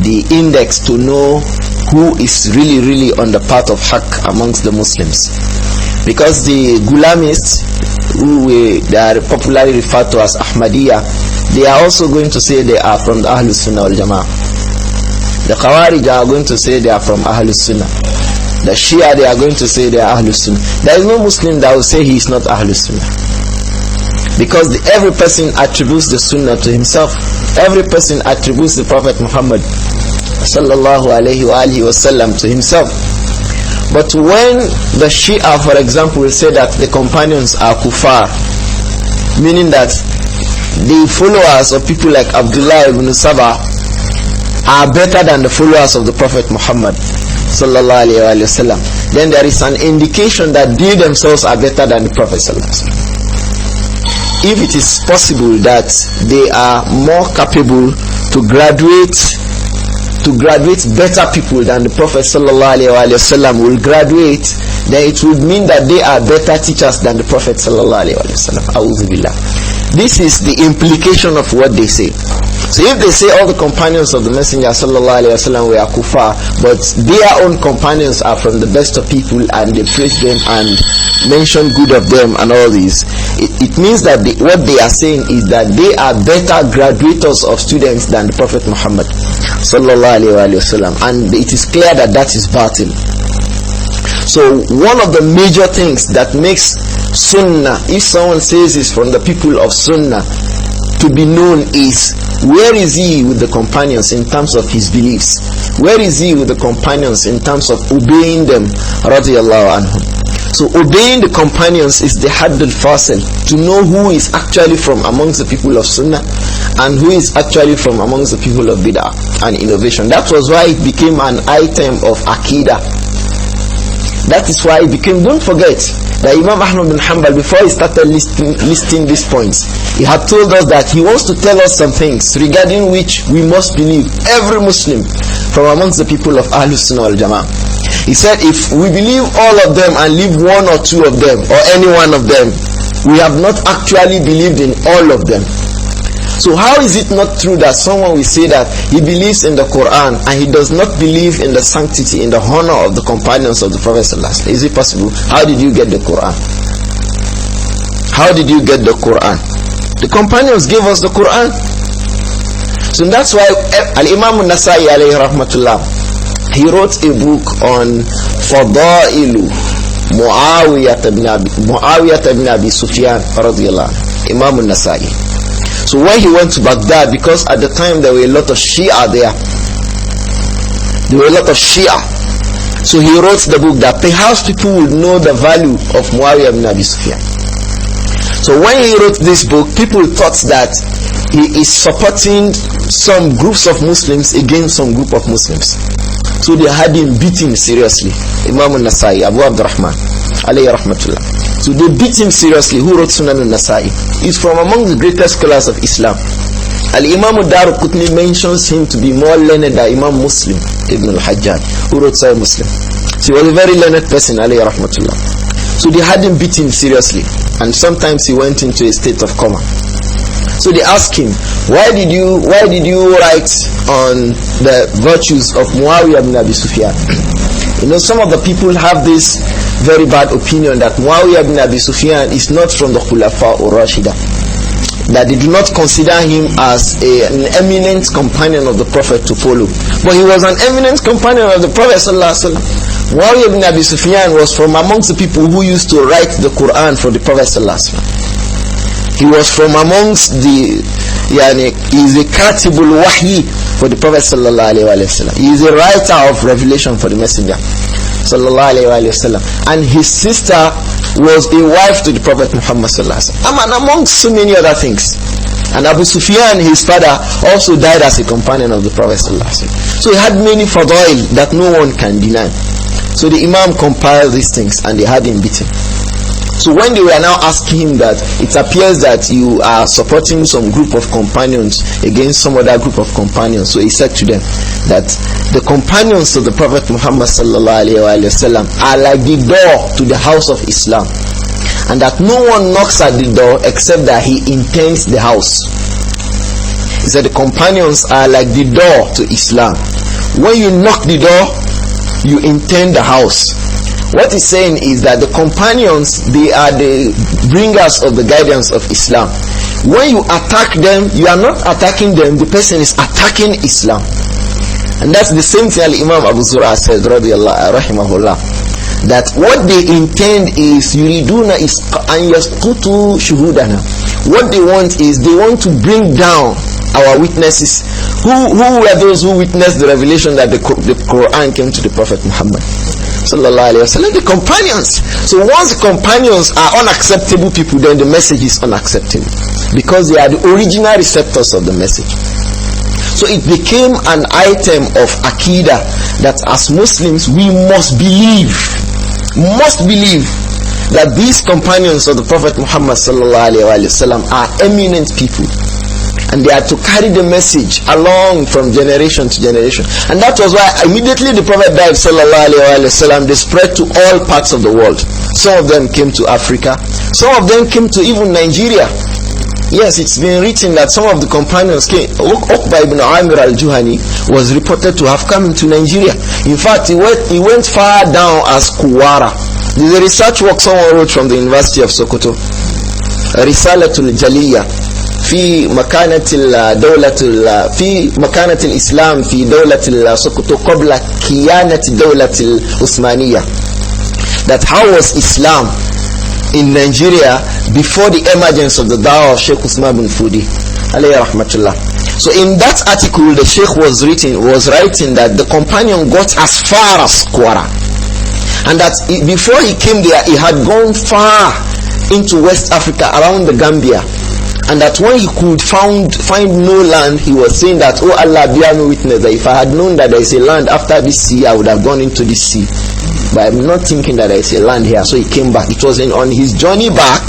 the index to know who is really on the path of haqq amongst the Muslims. Because the Gulamists, they are popularly referred to as Ahmadiyya, they are also going to say they are from the Ahlus Sunnah wal Jama'ah. The Khawarij are going to say they are from Ahlus Sunnah. The Shia, they are going to say they are Ahlus Sunnah. There is no Muslim that will say he is not Ahlus Sunnah. Because every person attributes the Sunnah to himself. Every person attributes the Prophet Muhammad sallallahu alayhi wa alihi wasallam to himself. But when the Shia, for example, will say that the companions are kuffar, meaning that the followers of people like Abdullah ibn Saba are better than the followers of the Prophet Muhammad sallallahu alayhi wa sallam, then there is an indication that they themselves are better than the Prophet sallallahu alayhi wa sallam. If it is possible that they are more capable to graduate better people than the Prophet sallallahu alaihi wasallam will graduate, then it would mean that they are better teachers than the Prophet sallallahu alaihi wasallam. A'udhu billah. This is the implication of what they say. So if they say all the companions of the Messenger sallallahu alaihi wasallam were kuffar, but their own companions are from the best of people and they praise them and mention good of them and all these, it means that what they are saying is that they are better graduates of students than the Prophet Muhammad sallallahu alaihi wasallam, and it is clear that that is batil. So one of the major things that makes Sunnah, if someone says is from the people of Sunnah, to be known is where is he with the companions in terms of his beliefs? Where is he with the companions in terms of obeying them? Radiyallahu anhum. So obeying the companions is the hadd al-fasil, to know who is actually from amongst the people of Sunnah and who is actually from amongst the people of Bid'ah and innovation. That was why it became an item of Aqidah. That is why it became, don't forget that Imam Ahmad bin Hanbal, before he started listing these points, he had told us that he wants to tell us some things regarding which we must believe, every Muslim from amongst the people of Ahlus Sunnah wal Jama'ah. He said if we believe all of them and leave one or two of them or any one of them, we have not actually believed in all of them. So how is it not true that someone will say that he believes in the Quran and he does not believe in the sanctity, in the honor of the companions of the Prophet sallallahu alaihi wasallam? Is it possible? How did you get the Quran? How did you get the Quran? The companions gave us the Quran. So that's why Al-Imam An-Nasai alayhi rahmatullah, he wrote a book on Fadailu Muawiyah ibn Abi Sufyan radiyallahu anhu, Imam An-Nasai. So when he went to Baghdad, because at the time there were a lot of Shia there. There were a lot of Shia. So he wrote the book that perhaps people would know the value of Muawiyah ibn Abi Sufyan. So when he wrote this book, people thought that he is supporting some groups of Muslims against some group of Muslims. So they had him beaten seriously. Imam An-Nasai, Abu Abdurrahman, alayhi rahmatullah. So they beat him seriously. Who wrote Sunan An-Nasai? He's from among the greatest scholars of Islam. Al-Imam Ad-Darqutni mentions him to be more learned than Imam Muslim Ibn al-Hajjaj, who wrote Sahih Muslim. So he was a very learned person, alayhi rahmatullah. So they had him beat him seriously, and sometimes he went into a state of coma. So they asked him, why did you write on the virtues of Muawiyah ibn Abi Sufyan? You know, some of the people have this very bad opinion that Muawiyah ibn Abi Sufyan is not from the Khulafa or Rashida, that they do not consider him as an eminent companion of the Prophet to follow. But he was an eminent companion of the Prophet sallallahu alaihi wasallam. Muawiyah ibn Abi Sufyan was from amongst the people who used to write the Quran for the Prophet sallallahu alaihi wasallam. He was from amongst the, he is a katibul wahyi for the Prophet sallallahu alaihi wasallam. He is a writer of revelation for the Messenger sallallahu alaihi wasallam. And his sister was a wife to the Prophet Muhammad sallallahu alaihi wasallam, and amongst so many other things. And Abu Sufyan, his father, also died as a companion of the Prophet sallallahu alaihi wasallam. So he had many fadail that no one can deny. So the Imam compiled these things and they had him beaten. So when they were now asking him that it appears that you are supporting some group of companions against some other group of companions, so he said to them that the companions of the Prophet Muhammad sallallahu alaihi wasallam are like the door to the house of Islam, and that no one knocks at the door except that he intends the house. He said the companions are like the door to Islam. When you knock the door, you intend the house. What he's saying is that the companions, they are the bringers of the guidance of Islam. When you attack them, you are not attacking them, the person is attacking Islam. And that's the same thing Imam Abu Zur'a said, rahimahullah, that what they intend is yuriduna is an yasqutu shuhudana. What they want is they want to bring down our witnesses. Who were those who witnessed the revelation that the Quran came to the Prophet Muhammad sallallahu alaihi wasallam? The companions. So once the companions are unacceptable people, then the message is unacceptable, because they are the original receptors of the message. So it became an item of Aqidah that as Muslims we must believe that these companions of the Prophet Muhammad sallallahu alaihi wasallam are eminent people, and they are to carry the message along from generation to generation. And that was why immediately the Prophet died sallallahu alaihi wasallam, they spread to all parts of the world. Some of them came to Africa, some of them came to even Nigeria. Yes, it's been written that some of the companions came. Uqba ibn Amir al-Juhani was reported to have come into Nigeria. In fact, he went far down as Kuwara. There's a research work someone wrote from the University of Sokoto, Risalatul Jaliyah في مكانة الدولة في مكانة الإسلام في دولة سقوط قبل كيانة الدولة العثمانية. That how was Islam in Nigeria before the emergence of the Dawah of Sheikh Usman bin Fudi alayhi rahmatullah. So in that article the Sheikh was writing that the companion got as far as Kwara, and that before he came there he had gone far into West Africa around the Gambia, and that when he could find no land, he was saying that, oh Allah, bear me witness that if I had known that there is a land after this sea, I would have gone into this sea, but I'm not thinking that there is a land here. So he came back. It was on his journey back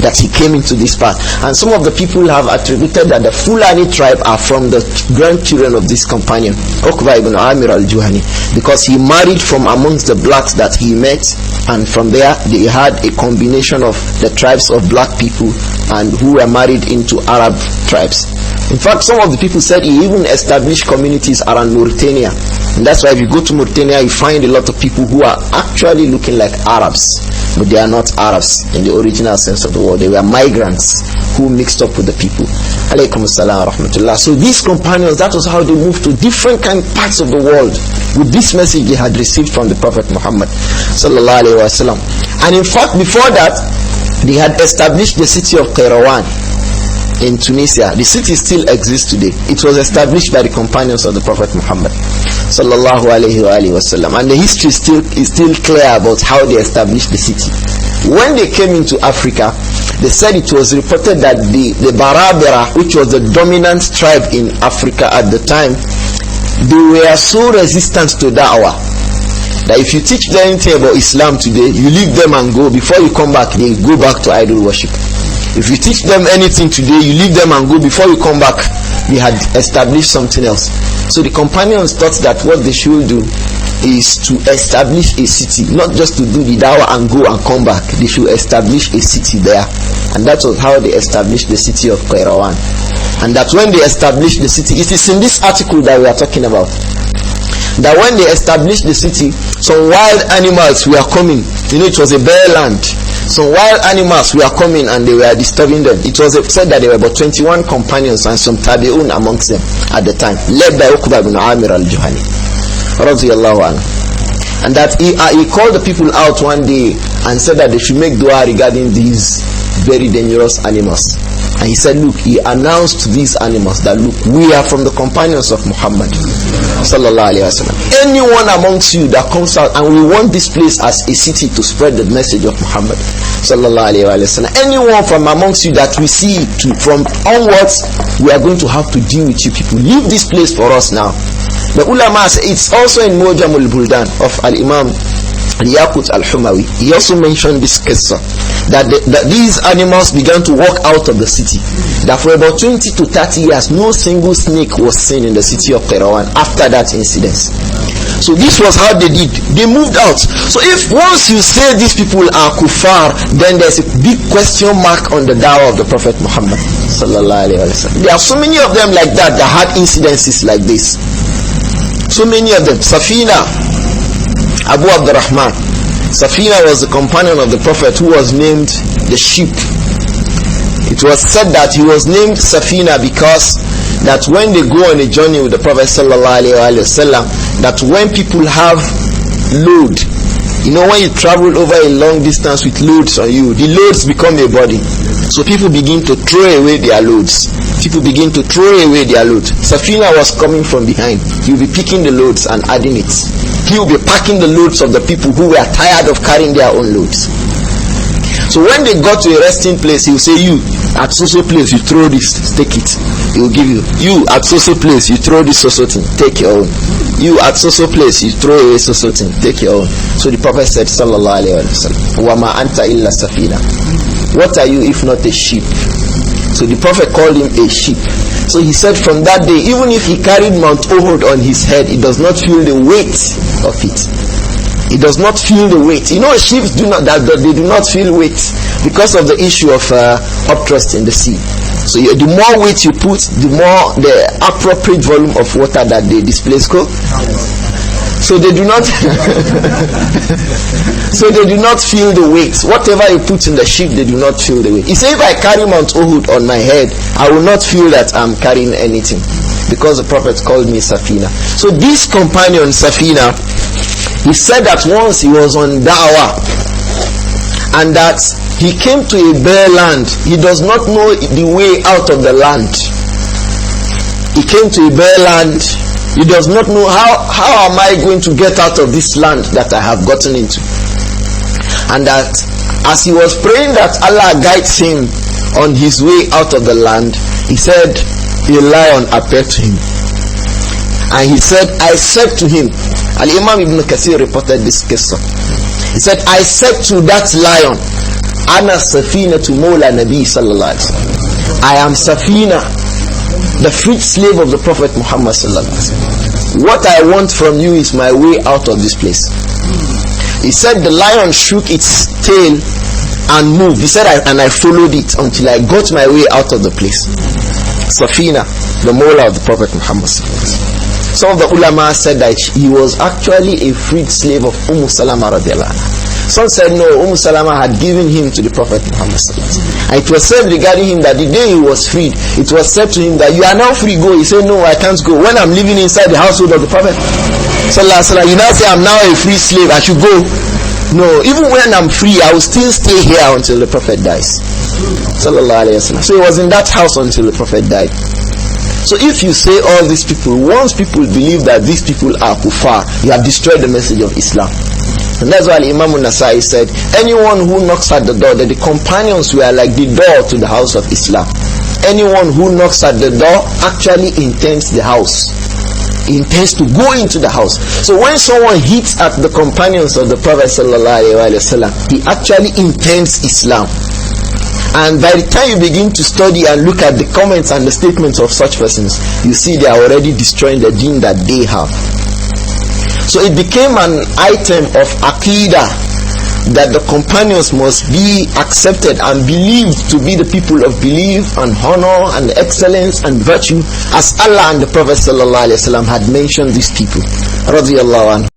that he came into this part. And some of the people have attributed that the Fulani tribe are from the grandchildren of this companion, Uqba ibn Amir al-Juhani, because he married from amongst the blacks that he met, and from there they had a combination of the tribes of black people and who were married into Arab tribes. In fact, some of the people said he even established communities around Mauritania, and that's why if you go to Mauritania you find a lot of people who are actually looking like Arabs, but they are not Arabs in the original sense of the word. They were migrants who mixed up with the people. Alaykum assalam wa rahmatullah. So these companions, that was how they moved to different parts of the world with this message they had received from the Prophet Muhammad sallallahu alaihi wasallam. And in fact, before that, they had established the city of Qayrawan in Tunisia. The city still exists today. It was established by the companions of the Prophet Muhammad sallallahu alaihi wasallam, and the history is still clear about how they established the city. When they came into Africa, they said it was reported that the Barabara, which was the dominant tribe in Africa at the time, they were so resistant to da'wah that if you teach them anything about Islam today, you leave them and go. Before you come back, they go back to idol worship. If you teach them anything today, you leave them and go. Before you come back, they had established something else. So the companions thought that what they should do is to establish a city, not just to do the dawah and go and come back. They should establish a city there, and that was how they established the city of Qayrawan. And that when they established the city, it is in this article that we are talking about, that when they established the city, some wild animals were coming. You know, it was a bare land. Some wild animals were coming and they were disturbing them. It was said that there were about 21 companions and some tabi'un amongst them at the time, led by Uqba ibn Amir al-Juhani radiyallahu anhu. And that he called the people out one day and said that they should make dua regarding these very dangerous animals. And he said, look, he announced to these animals that, look, we are from the companions of Muhammad sallallahu alaihi wasallam. Anyone amongst you that comes out, and we want this place as a city to spread the message of Muhammad sallallahu alaihi wasallam. Anyone from amongst you that we see from onwards, we are going to have to deal with you people. Leave this place for us now. The ulama say it's also in Mujamul Buldan of Al-Imam Al-Yaqut Al-Humawi. He also mentioned this qissa that these animals began to walk out of the city. That for about 20 to 30 years, no single snake was seen in the city of Qayrawan after that incident. So this was how they did. They moved out. So if once you say these people are kuffar, then there's a big question mark on the dawah of the Prophet Muhammad sallallahu alaihi wasallam. There are so many of them like that had incidences like this. So many of them. Safina, Abu Abdurrahman. Safina was the companion of the Prophet who was named the sheep. It was said that he was named Safina because that when they go on a journey with the Prophet sallallahu alaihi wasallam, that when people have load, when you travel over a long distance with loads on you, the loads become a body. So people begin to throw away their loads. Safina was coming from behind. He'll be picking the loads and adding it. He'll be packing the loads of the people who were tired of carrying their own loads. So when they got to a resting place, he'll say, you at so place, you throw this, take it. He will give you. You at so place, you throw this so thing, take your own. You at so place, you throw away so thing, take your own. So the Prophet said, sallallahu alaihi wasallam, wa ma anta illa safina. What are you if not a sheep? So the Prophet called him a sheep. So he said from that day, even if he carried Mount Uhud on his head, he does not feel the weight of it. He does not feel the weight. Sheep do not feel weight because of the issue of upthrust in the sea. So the more weight you put, the more the appropriate volume of water that they displace go. So they do not feel the weight. Whatever you put in the ship, they do not feel the weight. He said, if I carry Mount Uhud on my head, I will not feel that I'm carrying anything, because the Prophet called me Safina. So this companion Safina, he said that once he was on da'wah and that he came to a bare land. He does not know the way out of the land. He came to a bare land. He does not know how am I going to get out of this land that I have gotten into. And that as he was praying that Allah guides him on his way out of the land, he said a lion appeared to him. And he said, I said to him, Al-Imam Ibn Kathir reported this qissa. He said, I said to that lion, Ana Safina to Mawla Nabi sallallahu alaihi wasallam. I am Safina, the freed slave of the Prophet Muhammad sallallahu alaihi wasallam. What I want from you is my way out of this place. He said the lion shook its tail and moved. He said, and I followed it until I got my way out of the place. Safina, the Mawla of the Prophet Muhammad sallallahu alaihi wasallam. Some of the ulama said that he was actually a freed slave of Salama radiallahu anha. Some said no, Salama had given him to the Prophet Muhammad sallallahu alaihi wasallam. And it was said regarding him that the day he was freed, it was said to him that you are now free, go. He said no, I can't go. When I'm living inside the household of the Prophet sallallahu alaihi wasallam, you now say I'm now a free slave, I should go. No, even when I'm free, I will still stay here until the Prophet dies sallallahu alaihi wasallam. So he was in that house until the Prophet died. So if you say all these people, once people believe that these people are kuffar, you have destroyed the message of Islam. And that's why Imam Nasai said, anyone who knocks at the door, that the companions were like the door to the house of Islam. Anyone who knocks at the door actually intends the house. He intends to go into the house. So when someone hits at the companions of the Prophet sallallahu alaihi wasallam, he actually intends Islam. And by the time you begin to study and look at the comments and the statements of such persons, you see they are already destroying the deen that they have. So it became an item of Aqidah that the companions must be accepted and believed to be the people of belief and honor and excellence and virtue, as Allah and the Prophet ﷺ had mentioned these people. Radiyallahu anhu.